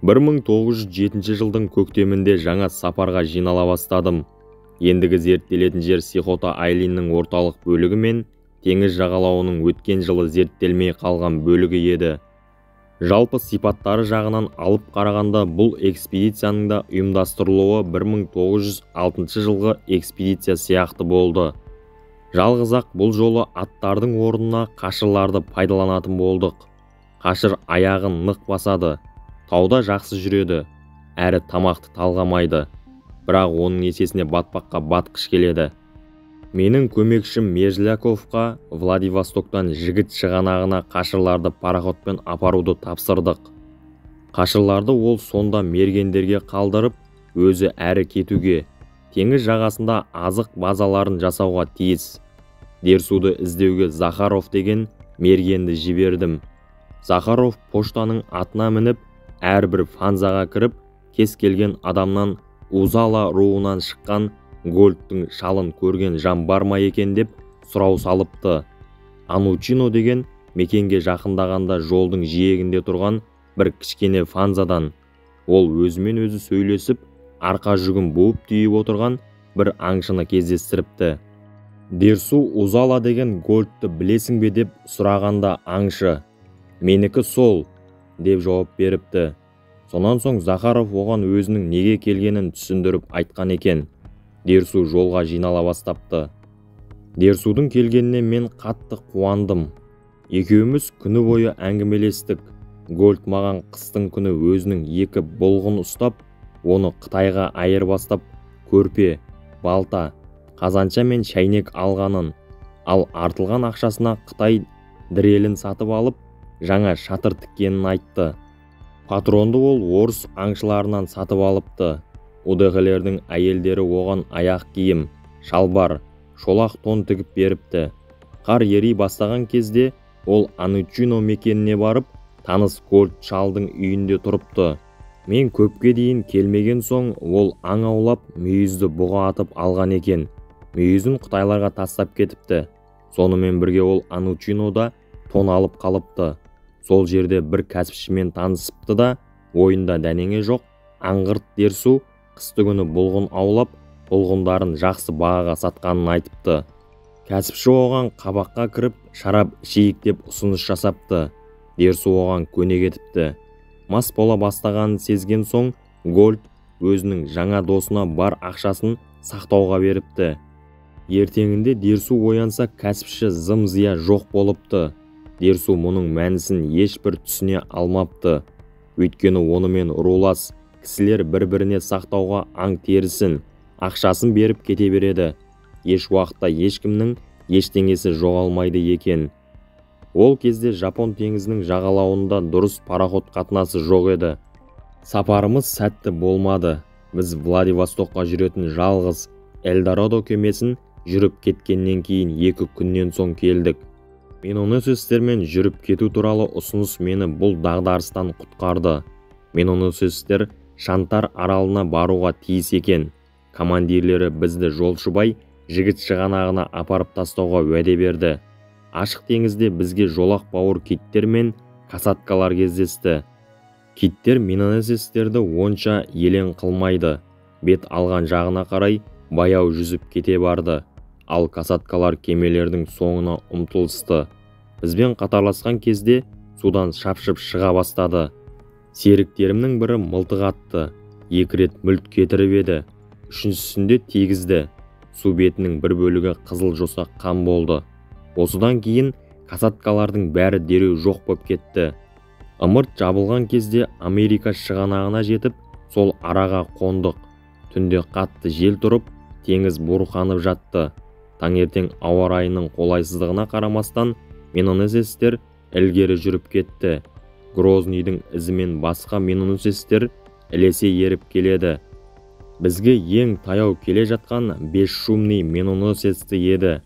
1907 жылдың көктемінде жаңа сапарға жинала бастадым. Ендігі зерттелетін жер Сихота Айлиннің орталық бөлігі мен теңіз жағалауының өткен жылы зерттелмей қалған бөлігі еді. Жалпы сипаттары жағынан алып қарағанда бұл экспедицияның да ұйымдастырылуы 1906 жылғы экспедиция сияқты болды. Жалғыз-ақ бұл жолы аттардың орнына қашырларды пайдаланатын болдық. Қашыр аяғын нық басады, тауда жақсы жүреді, әрі тамақты талғамайды. Бірақ оның есесіне батпаққа батқыш келеді. Менің көмекшім Межляковқа Владивостоктан жігіт шығанағына қашырларды пароходпен апаруды тапсырдық. Қашырларды ол сонда мергендерге қалдырып, өзі әрі кетуге, теңіз жағасында азық базаларын жасауға тиіс. Дерсуды іздеуге Захаров деген мергенді жібердім. Захаров поштаның атына мініп, әрбір фанзаға кіріп, кез келген адамнан Узала руынан шыққан Гольдтың шалын көрген жан бар ма екен деп сұрау салыпты. Анучино деген мекенге жақындағанда жолдың жиегінде тұрған бір кішкене фанзадан, ол өзімен өзі сөйлесіп, арқа жүгін буып түйіп отырған бір аңшыны кездестіріпті. Дерсу Узала деген Гольдты білесің бе деп сұрағанда аңшы, менікі сол, деп жауап беріпті. Сонан соң Захаров оған өзінің неге келгенін түсіндіріп айтқан екен. Дерсу жолға жинала бастапты. Дерсудың келгеніне мен қатты қуандым. Екеуміз күні бойы әңгімелестік. Гольд маған қыстың күні өзінің 2 бұлғын ұстап, оны Қытайға айырбастап, көрпе, балта, қазанша мен шәйнек алғанын, ал артылған ақшасына Қытай дірелін сатып алып, жаңа шатыр тіккенін айтты. Патронды ол орыс аңшыларынан сатып алыпты. Удығылердің әйелдері оған аяқ киім, шалбар, шолақ тон тігіп беріпті. Қар ери бастаған кезде ол Анучино мекеніне барып, таныс Гольд шалдың үйінде тұрыпты. Мен көпке дейін келмеген соң ол аң аулап, мүйізді бұға атып алған екен. Мүйізін Қытайларға тастап кетіпті. Сонымен бірге ол Анучинода тон алып қалыпты. Сол жерде бір кәсіпшімен танысыпты да, ойында дәнеңе жоқ, аңғырт Дерсу қысты күні бұлғын аулап, бұлғындарын жақсы бағаға сатқанын айтыпты. Кәсіпші оған қабаққа кіріп, шарап ішейік деп ұсыныс жасапты. Дерсу оған көне кетіпті. Мас бола бастағанын сезген соң, Гольд өзінің жаңа досына бар ақшасын сақтауға беріпті. Ертеңінде Дерсу оянса, кәсіпші зым-зия жоқ болыпты. Дерсу мұның мәнісін ешбір түсіне алмапты. Өйткені онымен рулас кісілер бір-біріне сақтауға аң терісін, ақшасын беріп кете береді. Еш уақытта ешкімнің ештеңесі жоғалмайды екен. Ол кезде Жапон теңізінің жағалауында дұрыс пароход қатынасы жоқ еді. Сапарымыз сәтті болмады. Біз Владивостокқа жүретін жалғыз Эльдорадо кемесін жүріп кеткеннен кейін 2 күннен соң келдік. Меноносецтермен жүріп кету туралы ұсыныс мені бұл дағдарыстан құтқарды. Меноносецтер Шантар аралына баруға тиіс екен. Командирлері бізді жолшыбай жігіт шығанағына апарып тастауға уәде берді. Ашық теңізде бізге жолақ бауыр киттер мен касаткалар кездесті. Киттер меноносецтерді онша елең қылмайды. Бет алған жағына қарай баяу жүзіп кете барды. Ал касаткалар кемелердің соңына ұмтылысты. Бізбен қатарласқан кезде судан шапшып шыға бастады. Серіктерімнің бірі мылтық атты. 2 рет мүлт кетіріп еді. 3-сінде тигізді. Су бетінің бір бөлігі қызыл жосақ қан болды. Осыдан кейін касаткалардың бәрі дереу жоқ боп кетті. Ымырт жабылған кезде Америка шығанағына жетіп, сол араға қондық. Түнде қатты жел тұрып, теңіз бұрқанып жатты. Таңертең ауа райының қолайсыздығына қарамастан, меноносецтер ілгері жүріп кетті. Грозныйдың ізімен басқа меноносецтер ілесе еріп келеді. Бізге ең таяу келе жатқан Бесшумный меноносецті еді.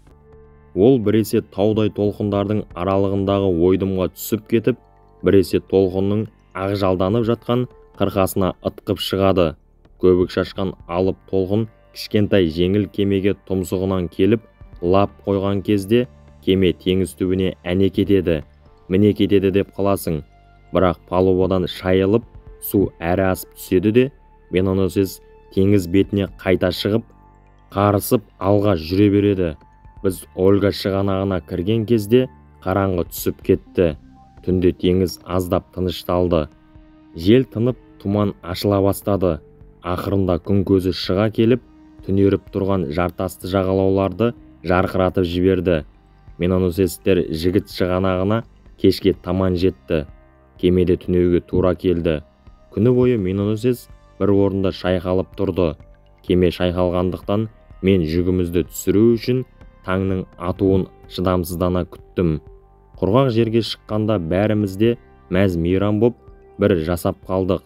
Ол біресе таудай толқындардың аралығындағы ойдымға түсіп кетіп, біресе толқынның ақжалданып жатқан қырқасына ытқып шығады. Көбік шашқан алып толқын кішкентай жеңіл кемеге тұмсығынан келіп, лап қойған кезде кеме теңіз түбіне әне кетеді, міне кетеді деп қаласың. Бірақ палубадан шайылып, Су әрі асып түседі де миноносец теңіз бетіне қайта шығып, қарысып алға жүре береді. Біз Ольга шығанағына кірген кезде қараңғы түсіп кетті. Түнде теңіз аздап тынышталды. Жел тынып, тұман ашыла бастады. Ақырында күн көзі шыға келіп, түнеріп тұрған жартасты жағалауларды жарқыратып жіберді. Миноносецтер жігіт шығанағына кешке таман жетті. Кемеде түнеуге тура келді. Күні бойы миноносец бір орында шайқалып тұрды. Кеме шайқалғандықтан мен жүгімізді түсіру үшін таңның атуын шыдамсыздана күттім. Құрғақ жерге шыққанда бәрімізде мәз-мейрам боп бір жасап қалдық.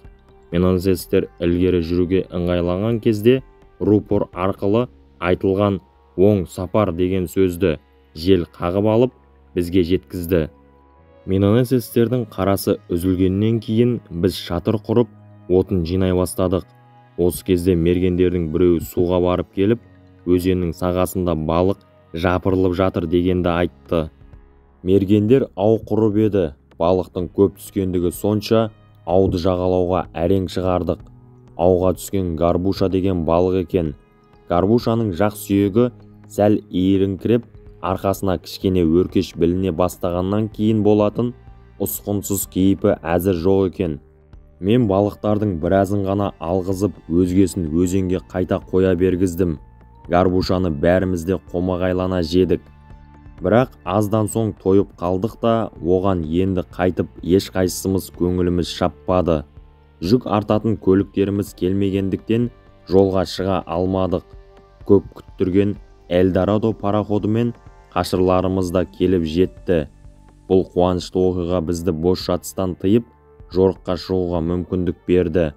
Миноносецтер ілгері жүруге ыңғайланған кезде рупор арқылы айтылған оң сапар деген сөзді жел қағып алып бізге жеткізді. Миноносецтердің қарасы үзілгеннен кейін біз шатыр құрып, отын жинай бастадық. Осы кезде мергендердің біреуі суға барып келіп, өзеннің сағасында балық жапырылып жатыр дегенді айтты. Мергендер ау құрып еді. Балықтың көп түскендігі сонша ауды жағалауға әрең шығардық. Ауға түскен горбуша деген балық екен. Горбушаның жақ сүйегі сәл иіріңкіреп, арқасына кішкене өркеш біліне бастағаннан кейін болатын ұсқынсыз кейпі әзір жоқ екен. Мен балықтардың біразын ғана алғызып, өзгесін өзенге қайта қоя бергіздім. Горбушаны бәрімізде қомағайлана жедік. Бірақ аздан соң тойып қалдық та, оған енді қайтып ешқайсымыз көңіліміз шаппады. Жүк артатын көліктеріміз келмегендіктен жолға шыға алмадық. Көп күттірген Эльдорадо пароходымен қашырларымыз да келіп жетті. Бұл қуанышты оқиға бізді бос жатыстан тыйып, жорыққа шығуға мүмкіндік берді.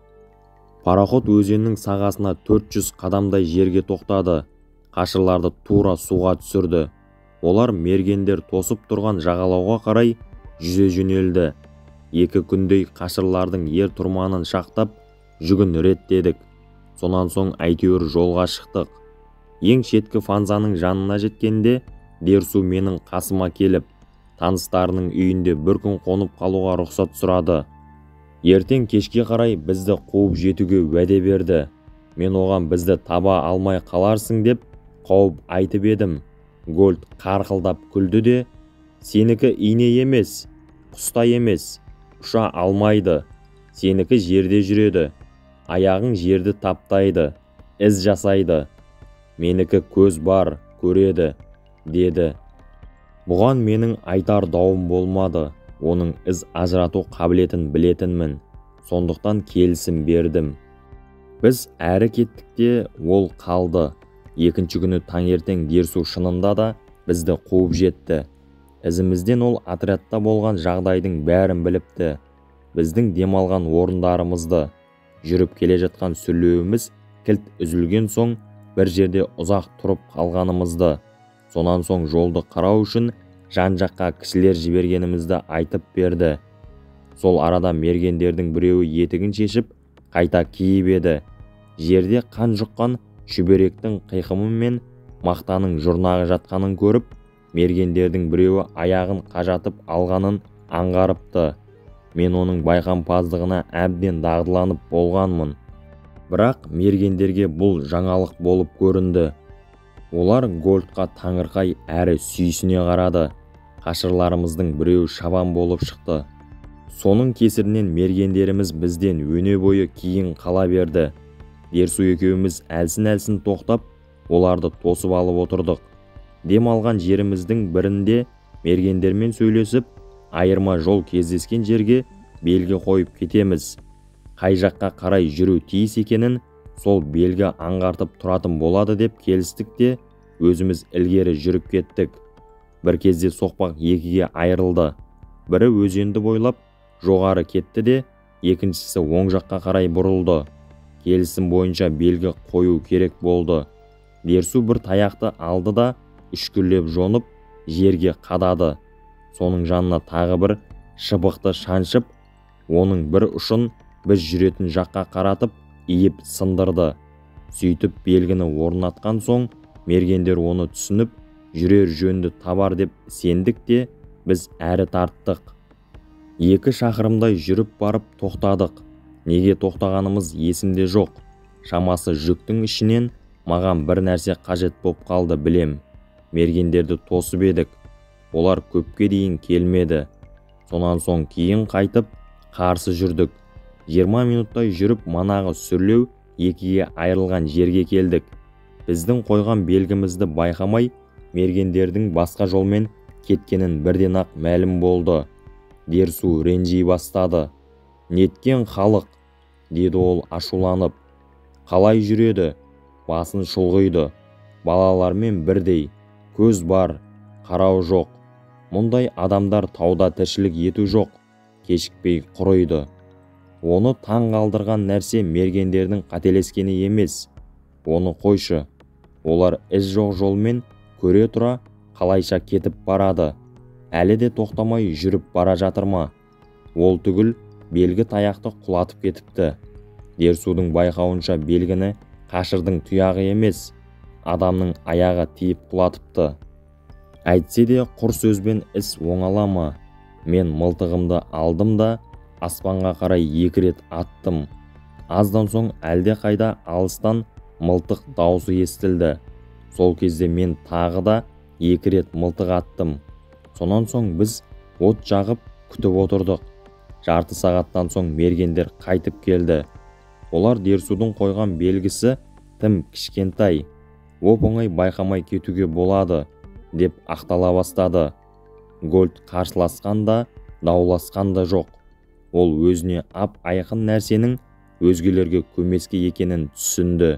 Пароход өзеннің сағасына 400 қадамдай жерге тоқтады. Қашырларды тура суға түсірді. Олар мергендер тосып тұрған жағалауға қарай жүзе жөнелді. 2 күндей қашырлардың ер тұрманын шақтап, жүгін реттедік. Сонан соң әйтеуір жолға шықтық. Ең шеткі фанзаның жанына жеткенде, Дерсу менің қасыма келіп, таныстарының үйінде бір күн қонып қалуға рұқсат сұрады. Ертең кешке қарай бізді қуып жетуге уәде берді. Мен оған бізді таба алмай қаларсың деп қауіп айтып едім. Гольд қарқылдап күлді де, сенікі ине емес, құста емес, ұша алмайды. Сенікі жерде жүреді, аяғың жерді таптайды, із жасайды. Менікі көз бар, көреді, деді. Бұған менің айтар дауым болмады. Оның із ажырату қабілетін білетінмін. Сондықтан келісім бердім. Біз әрі кеттік те ол қалды. Екінші күні таңертең Дерсу шынында да бізді қуып жетті. Ізімізден ол отрядта болған жағдайдың бәрін біліпті. Біздің демалған орындарымызды, жүріп келе жатқан сүрлеуіміз кілт үзілген соң бір жерде ұзақ тұрып қалғанымызды, сонан соң жолды қарау үшін жан-жаққа кісілер жібергенімізді айтып берді. Сол арада мергендердің біреуі етігін шешіп, қайта киіп еді. Жерде қан жұққан шүберектің қиқымы мен мақтаның жұрнағы жатқанын көріп, мергендердің біреуі аяғын қажатып алғанын аңғарыпты. Мен оның байқампаздығына әбден дағдыланып болғанмын. Бірақ мергендерге бұл жаңалық болып көрінді. Олар Гольдқа таңырқай әрі сүйсіне қарады. Қашырларымыздың біреуі шабан болып шықты. Соның кесірінен мергендеріміз бізден өне бойы кейін қала берді. Дерсу екеуміз әлсін-әлсін тоқтап, оларды тосып алып отырдық. Дем алған жеріміздің бірінде мергендермен сөйлесіп, айырма жол кездескен жерге белгі қойып кетеміз. Қай жаққа қарай жүру тиіс екенін сол белгі аңғартып тұратын болады деп келістік те, өзіміз ілгері жүріп кеттік. Бір кезде соқпақ екіге айырылды. Бірі өзенді бойлап жоғары кетті де, екіншісі оң жаққа қарай бұрылды. Келісім бойынша белгі қою керек болды. Дерсу бір таяқты алды да, үшкірлеп жонып, жерге қадады. Соның жанына тағы бір шыбықты шаншып, оның бір ұшын біз жүретін жаққа қаратып, иіп сындырды. Сөйтіп белгіні орнатқан соң, мергендер оны түсініп, жүрер жөнді табар деп сендік те, біз әрі тарттық. 2 шақырымдай жүріп барып тоқтадық. Неге тоқтағанымыз есімде жоқ. Шамасы жүктің ішінен маған бір нәрсе қажет боп қалды білем. Мергендерді тосып едік. Олар көпке дейін келмеді. Сонан соң кейін қайтып қарсы жүрдік. 20 минуттай жүріп манағы сүрлеу екіге айырылған жерге келдік. Біздің қойған белгімізді байқамай мергендердің басқа жолмен кеткенін бірден ақ мәлім болды. Дерсу ренжи бастады. Неткен халық, деді ол ашуланып. Қалай жүреді? Басын шұлғиды. Балалармен бірдей. Көз бар, қарау жоқ. Мұндай адамдар тауда тіршілік ету жоқ. Кешікпей құрыйды. Оны таң қалдырған нәрсе мергендердің қателескені емес. Оны қойшы. Олар із жоқ жолмен көре тұра қалайша кетіп барады. Әлі де тоқтамай жүріп бара жатыр ма? Ол түгіл белгі таяқты құлатып кетіпті. Дерсудың байқауынша белгіні қашырдың тұяғы емес, адамның аяғы тиіп құлатыпты. Әйтсе де құр сөзбен іс оңала ма? Мен мылтығымды алдым да аспанға қарай 2 рет аттым. Аздан соң әлде қайда алыстан мылтық даусы естілді. Сол кезде мен тағы да 2 рет мылтық аттым. Сонан соң біз от жағып күтіп отырдық. Жарты сағаттан соң мергендер қайтып келді. Олар Дерсудың қойған белгісі тым кішкентай, оп-оңай байқамай кетуге болады, деп ақтала бастады. Гольд қарсыласқан да, дауласқан да жоқ. Ол өзіне ап-айқын нәрсенің өзгелерге көмеске екенін түсінді.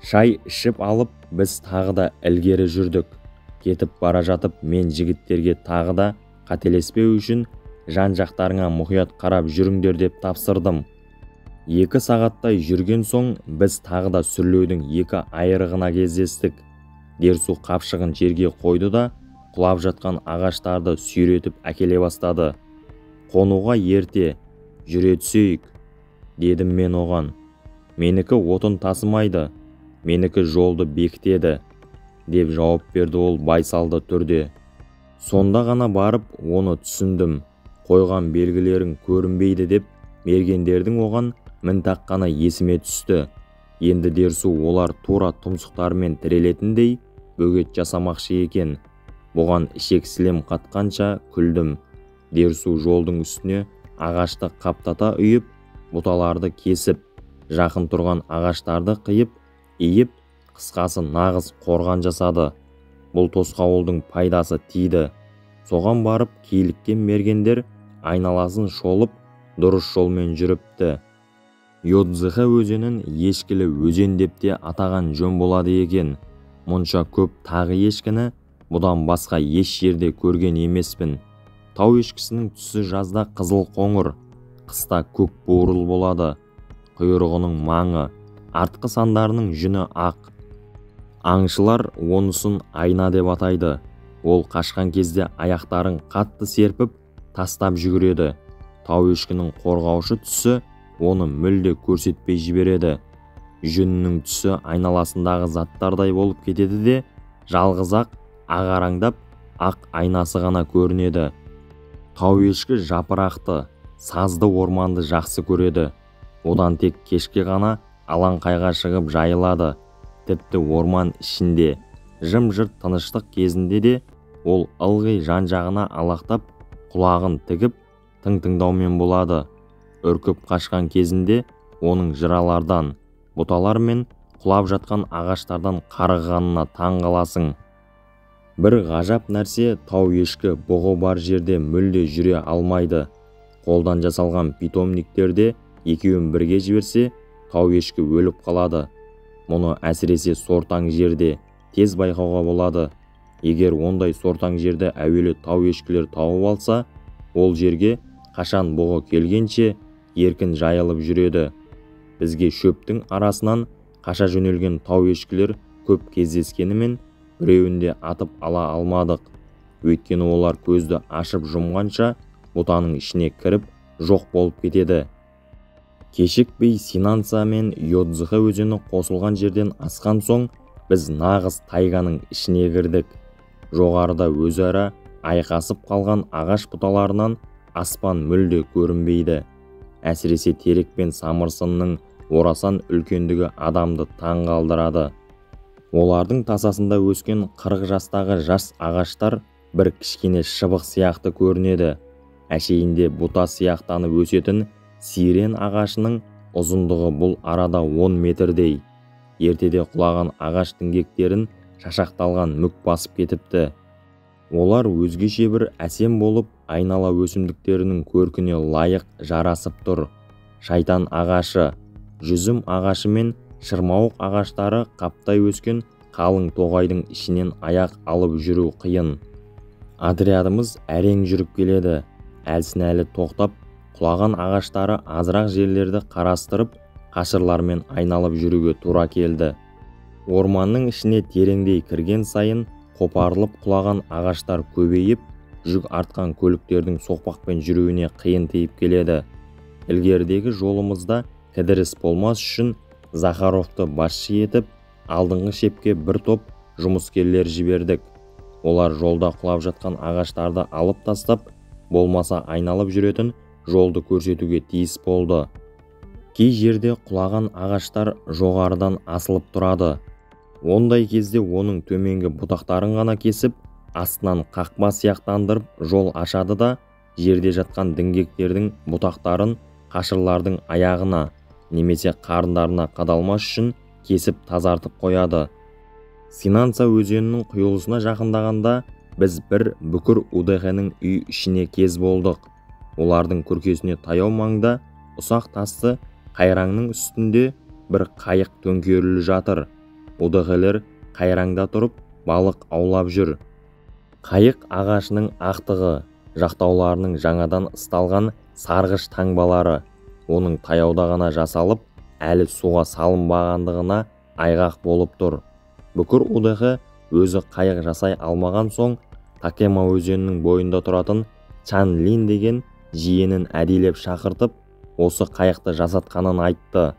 Шай ішіп алып, біз тағы да ілгері жүрдік. Кетіп бара жатып, мен жігіттерге тағы да қателеспеу үшін жан-жақтарыңа мұқият қарап жүріңдер деп тапсырдым. 2 сағаттай жүрген соң біз тағы да сүрлеудің 2 айырығына кездестік. Дерсу қапшығын жерге қойды да құлап жатқан ағаштарды сүйретіп әкеле бастады. Қонуға ерте, жүре түсейік, дедім мен оған. Менікі отын тасымайды, менікі жолды бекітеді, деп жауап берді ол байсалды түрде. Сонда ғана барып оны түсіндім. Қойған белгілерің көрінбейді деп мергендердің оған мін таққаны есіме түсті. Енді Дерсу олар тура тұмсықтарымен тірелетіндей бөгет жасамақшы екен. Бұған ішек сілем қатқанша күлдім. Дерсу жолдың үстіне ағашты қаптата үйіп, бұталарды кесіп, жақын тұрған ағаштарды қиып, иіп, қысқасы нағыз қорған жасады. Бұл тосқауылдың пайдасы тиді. Соған барып киліккен мергендер айналасын шолып, дұрыс жолмен жүріпті. Йодзыхы өзенін ешкілі өзен деп те атаған жөн болады екен. Мұнша көп тағы ешкіні бұдан басқа еш жерде көрген емеспін. Тау ешкісінің түсі жазда қызыл қоңыр, қыста көк буырыл болады. Құйрығының маңы, артқы сандарының жүні ақ. Аңшылар онысын айна деп атайды. Ол қашқан кезде аяқтарын қатты серпіп, тастап жүгіреді. Тау ешкінің қорғаушы түсі оны мүлде көрсетпей жібереді. Жүнінің түсі айналасындағы заттардай болып кетеді де, жалғыз-ақ ағараңдап ақ айнасы ғана көрінеді. Тау ешкі жапырақты, сазды орманды жақсы көреді. Одан тек кешке ғана алаңқайға шығып жайылады. Тіпті орман ішінде, жым-жырт тыныштық кезінде де ол ылғи жан-жағына алақтап, құлағын тігіп, тың-тыңдаумен болады. Үркіп қашқан кезінде оның жыралардан, бұталар мен құлап жатқан ағаштардан қарғанына таң қаласың. Бір ғажап нәрсе, тау ешкі бұғы бар жерде мүлде жүре алмайды. Қолдан жасалған питомниктерде екеуін бірге жіберсе, тау ешкі өліп қалады. Мұны әсіресе сортаң жерде тез байқауға болады. Егер ондай сортаң жерді әуелі тау ешкілер тауып алса, ол жерге қашан бұғы келгенше еркін жайылып жүреді. Бізге шөптің арасынан қаша жөнелген тау ешкілер көп кездескенімен біреуінде атып ала алмадық. Өйткені олар көзді ашып жұмғанша бұтаның ішіне кіріп жоқ болып кетеді. Кешікпей Синанса мен Йодзыхы өзені қосылған жерден асқан соң біз нағыз тайганың ішіне кірдік. Жоғарыда өзара айқасып қалған ағаш бұталарынан аспан мүлде көрінбейді. әсіресе терек пен самырсынның орасан үлкендігі адамды таң қалдырады. Олардың тасасында өскен 40 жастағы жас ағаштар бір кішкене шыбық сияқты көрінеді. Әшейінде бұта сияқтанып өсетін сирен ағашының ұзындығы бұл арада 10 метрдей. Ертеде құлаған ағаш діңгектерін шашақталған мүк басып кетіпті. Олар өзгеше бір әсем болып, айнала өсімдіктерінің көркіне лайық жарасып тұр. Шайтан ағашы, жүзім ағашы мен шырмауық ағаштары қаптай өскен қалың тоғайдың ішінен аяқ алып жүру қиын. Отрядымыз әрең жүріп келеді. Әлсін-әлі тоқтап, құлаған ағаштары азырақ жерлерді қарастырып, қашырлармен айналып жүруге тура келді. Орманның ішіне тереңдей кірген сайын қопарылып құлаған ағаштар көбейіп, жүк артқан көліктердің соқпақпен жүруіне қиын тиіп келеді. Ілгерідегі жолымызда кідіріс болмас үшін Захаровты басшы етіп, алдыңғы шепке бір топ жұмыскерлер жібердік. Олар жолда құлап жатқан ағаштарды алып тастап, болмаса айналып жүретін жолды көрсетуге тиіс болды. Кей жерде құлаған ағаштар жоғарыдан асылып тұрады. Ондай кезде оның төменгі бұтақтарын ғана кесіп, астынан қақпа сияқтандырып жол ашады да, жерде жатқан діңгектердің бұтақтарын қашырлардың аяғына немесе қарындарына қадалмас үшін кесіп тазартып қояды. Синанса өзенінің құйылысына жақындағанда біз бір бүкір УДХ-ның үй ішіне кез болдық. Олардың күркесіне таяу маңда ұсақ тасты қайраңның үстінде бір қайық төңкерілі жатыр. УДХ-лер қайраңда тұрып балық аулап жүр. Қайық ағашының ақтығы, жақтауларының жаңадан ысталған сарғыш таңбалары, оның таяуда ғана жасалып, әлі суға салынбағандығына айғақ болып тұр. Бүкір УДХ өзі қайық жасай алмаған соң, Такема өзенінің бойында тұратын Чан Лин деген жиенін әдейілеп шақыртып, осы қайықты жасатқанын айтты.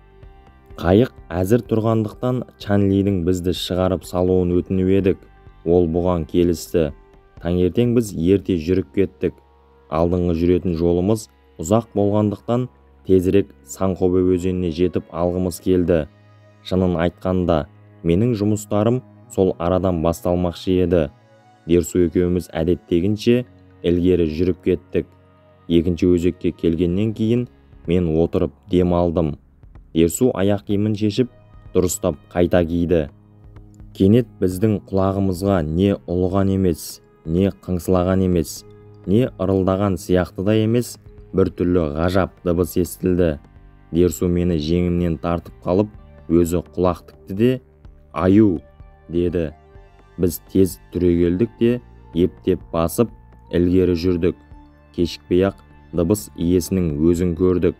Қайық әзір тұрғандықтан Чан Лидің бізді шығарып салуын өтініп едік. Ол бұған келісті. Таңертең біз ерте жүріп кеттік. Алдыңғы жүретін жолымыз ұзақ болғандықтан тезірек Санқобе өзеніне жетіп алғымыз келді. Шынын айтқанда, менің жұмыстарым сол арадан басталмақшы еді. Дерсу екеуміз әдеттегінше ілгері жүріп кеттік. Екінші өзекке келгеннен кейін мен отырып дем алдым. Дерсу аяқ киімін шешіп, дұрыстап қайта киді. Кенет біздің құлағымызға не ұлыған емес, не қыңсылаған емес, не ырылдаған сияқты да емес, бір түрлі ғажап дыбыс естілді. Дерсу мені жеңімнен тартып қалып, өзі құлақ тікті де, «Аю!» деді. Біз тез түрегелдік те, ептеп басып, ілгері жүрдік. Кешікпей-ақ дыбыс иесінің өзін көрдік.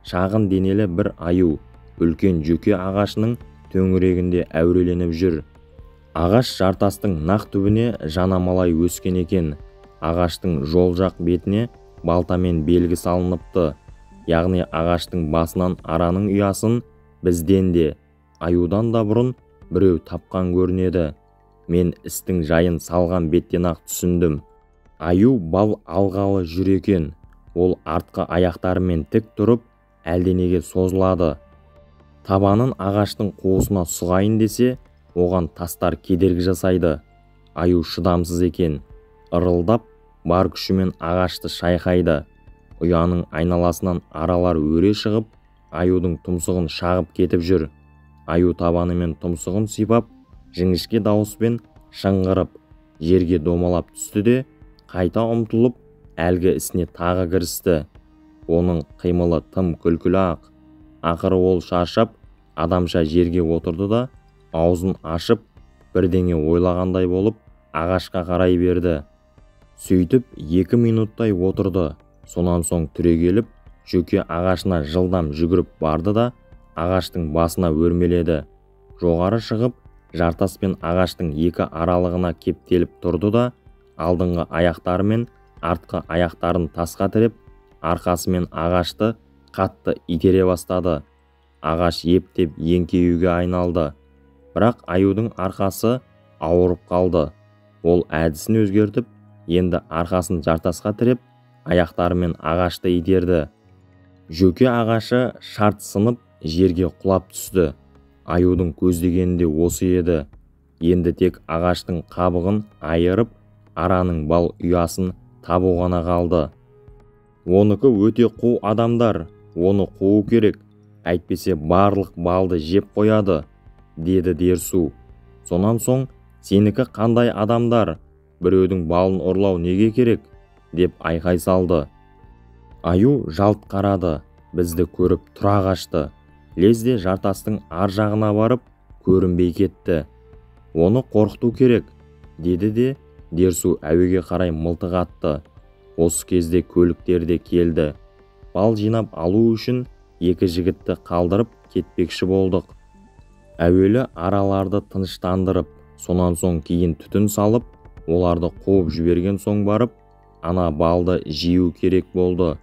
Шағын денелі бір аю, үлкен жөке ағашының төңірегінде әуреленіп жүр. Ағаш жартастың нақ түбіне жанамалай өскен екен. Ағаштың жол жақ бетіне балтамен белгі салыныпты. Яғни ағаштың басынан араның ұясын бізден де, аюдан да бұрын біреу тапқан көрінеді. Мен істің жайын салған беттен-ақ түсіндім. Аю бал алғалы жүр екен. Ол артқы аяқтарымен тік тұрып, әлденеге созылады. Табанын ағаштың қуысына сұғайын десе, оған тастар кедергі жасайды. Аю шыдамсыз екен. Ырылдап, бар күшімен ағашты шайқайды. Ұяның айналасынан аралар өре шығып, аюдың тұмсығын шағып кетіп жүр. Аю табанымен тұмсығын сипап, жіңішке дауыспен шыңғырып, жерге домалап түсті де, қайта ұмтылып, әлгі ісіне тағы кірісті. Оның қимылы тым күлкілі ақ. Ақыры ол шаршап, адамша жерге отырды да, аузын ашып, бірдеңе ойлағандай болып, ағашқа қарай берді. Сөйтіп 2 минуттай отырды. Сонан соң түрегеліп, жөке ағашына жылдам жүгіріп барды да, ағаштың басына өрмеледі. Жоғары шығып, жартас пен ағаштың екі аралығына кептеліп тұрды да, алдыңғы аяқтары мен артқы аяқтарын тасқа тіреп, арқасымен ағашты қатты итере бастады. Ағаш ептеп еңкеюге айналды. Бірақ аюдың арқасы ауырып қалды. Ол әдісін өзгертіп, енді арқасын жартасқа тіреп, аяқтарымен ағашты итерді. Жөке ағашы шарт сынып жерге құлап түсті. Аюдың көздегені де осы еді. Енді тек ағаштың қабығын айырып, араның бал ұясын табу ғана қалды. Оныкі өте қу адамдар, оны қуу керек, әйтпесе барлық балды жеп қояды, деді Дерсу. Сонан соң, сенікі қандай адамдар, біреудің балын ұрлау неге керек, деп айқай салды. Аю жалт қарады, бізді көріп тұра қашты. Лезде жартастың ар жағына барып, көрінбей кетті. Оны қорқыту керек, деді де Дерсу әуеге қарай мылтық атты. Осы кезде көліктер де келді. Бал жинап алу үшін екі жігітті қалдырып кетпекші болдық. Әуелі араларды тыныштандырып, сонан соң кейін түтін салып, оларды қуып жіберген соң барып, ана балды жеу керек болды.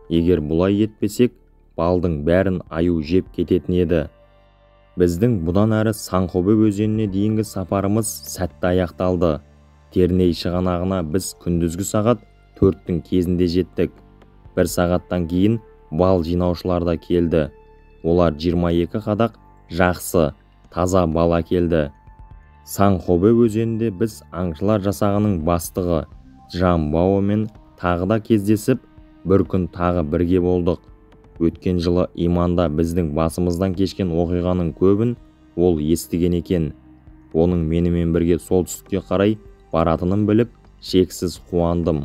Егер бұлай етпесек, балдың бәрін аю жеп кететін еді. Біздің бұдан әрі Сан-Хобе өзеніне дейінгі сапарымыз сәтті аяқталды. Терней шығанағына біз күндізгі сағат 4-тің кезінде жеттік. Бір сағаттан кейін бал жинаушылар да келді. Олар 22 қадақ жақсы, таза бал әкелді. Сан-Хобе өзенінде біз аңшылар жасағының бастығы Джан Бао мен тағы да кездесіп, бір күн тағы бірге болдық. Өткен жылы иманда біздің басымыздан кешкен оқиғаның көбін ол естіген екен. Оның менімен бірге солтүстікке қарай баратынын біліп, шексіз қуандым.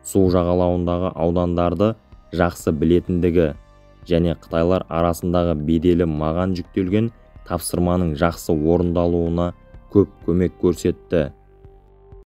Су жағалауындағы аудандарды жақсы білетіндігі және Қытайлар арасындағы беделі маған жүктелген тапсырманың жақсы орындалуына көп көмек көрсетті.